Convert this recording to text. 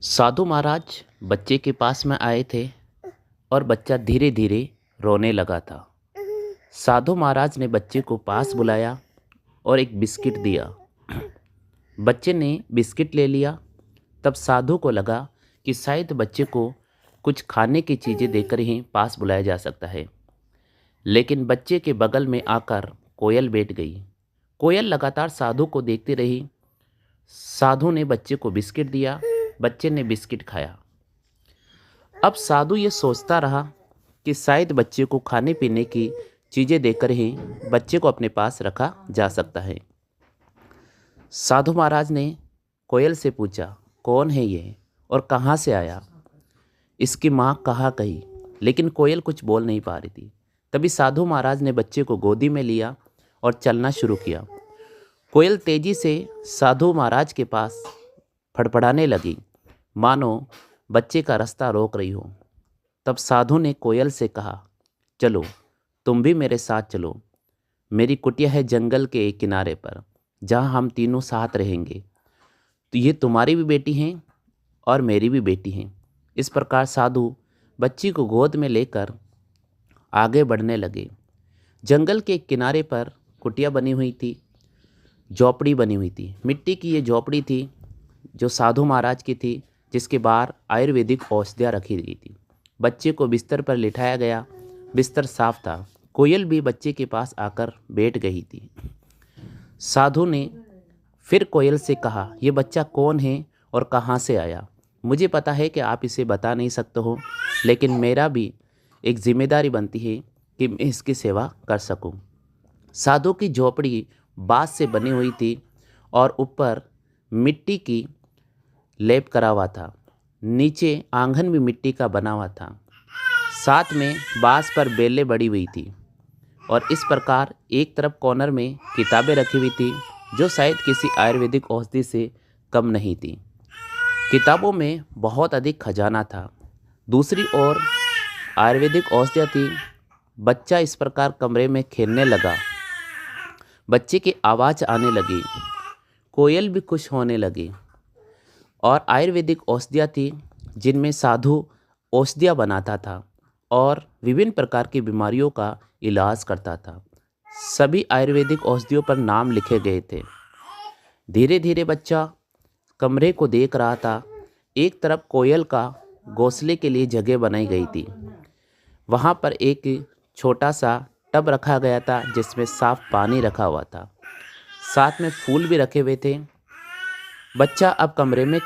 साधु महाराज बच्चे के पास में आए थे और बच्चा धीरे धीरे रोने लगा था। साधु महाराज ने बच्चे को पास बुलाया और एक बिस्किट दिया। बच्चे ने बिस्किट ले लिया। तब साधु को लगा कि शायद बच्चे को कुछ खाने की चीज़ें देकर ही पास बुलाया जा सकता है। लेकिन बच्चे के बगल में आकर कोयल बैठ गई। कोयल लगातार साधु को देखती रही। साधु ने बच्चे को बिस्किट दिया। बच्चे ने बिस्किट खाया। अब साधु ये सोचता रहा कि शायद बच्चे को खाने पीने की चीज़ें देकर ही बच्चे को अपने पास रखा जा सकता है। साधु महाराज ने कोयल से पूछा, कौन है ये और कहाँ से आया? इसकी माँ कहाँ कही, लेकिन कोयल कुछ बोल नहीं पा रही थी। तभी साधु महाराज ने बच्चे को गोदी में लिया और चलना शुरू किया। कोयल तेजी से साधु महाराज के पास फड़फड़ाने लगी, मानो बच्चे का रास्ता रोक रही हो। तब साधु ने कोयल से कहा, चलो तुम भी मेरे साथ चलो। मेरी कुटिया है जंगल के एक किनारे पर, जहाँ हम तीनों साथ रहेंगे। तो ये तुम्हारी भी बेटी हैं और मेरी भी बेटी हैं। इस प्रकार साधु बच्ची को गोद में लेकर आगे बढ़ने लगे। जंगल के किनारे पर कुटिया बनी हुई थी, झोपड़ी बनी हुई थी। मिट्टी की ये झोपड़ी थी जो साधु महाराज की थी, जिसके बाहर आयुर्वेदिक औषधियाँ रखी गई थी। बच्चे को बिस्तर पर लिटाया गया। बिस्तर साफ था। कोयल भी बच्चे के पास आकर बैठ गई थी। साधु ने फिर कोयल से कहा, ये बच्चा कौन है और कहाँ से आया? मुझे पता है कि आप इसे बता नहीं सकते हो, लेकिन मेरा भी एक जिम्मेदारी बनती है कि मैं इसकी सेवा कर सकूं। साधु की झोपड़ी बांस से बनी हुई थी और ऊपर मिट्टी की लेप करा हुआ था। नीचे आंगन भी मिट्टी का बना हुआ था। साथ में बांस पर बेलें बड़ी हुई थी और इस प्रकार एक तरफ कॉर्नर में किताबें रखी हुई थी जो शायद किसी आयुर्वेदिक औषधि से कम नहीं थी। किताबों में बहुत अधिक खजाना था। दूसरी ओर आयुर्वेदिक औषधियाँ थी। बच्चा इस प्रकार कमरे में खेलने लगा। बच्चे की आवाज़ आने लगी। कोयल भी खुश होने लगी और आयुर्वेदिक औषधियाँ थी जिनमें साधु औषधियाँ बनाता था और विभिन्न प्रकार की बीमारियों का इलाज करता था। सभी आयुर्वेदिक औषधियों पर नाम लिखे गए थे। धीरे धीरे बच्चा कमरे को देख रहा था। एक तरफ कोयल का घोंसले के लिए जगह बनाई गई थी। वहाँ पर एक छोटा सा टब रखा गया था जिसमें साफ पानी रखा हुआ था। साथ में फूल भी रखे हुए थे। बच्चा अब कमरे में